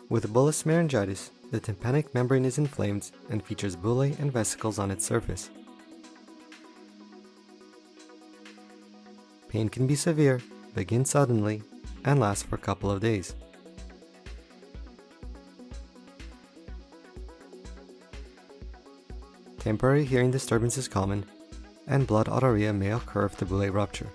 With bullous myringitis, the tympanic membrane is inflamed and features bullae and vesicles on its surface. Pain can be severe, begin suddenly, and last for a couple of days. Temporary hearing disturbance is common, and blood otorrhea may occur if the bullae rupture.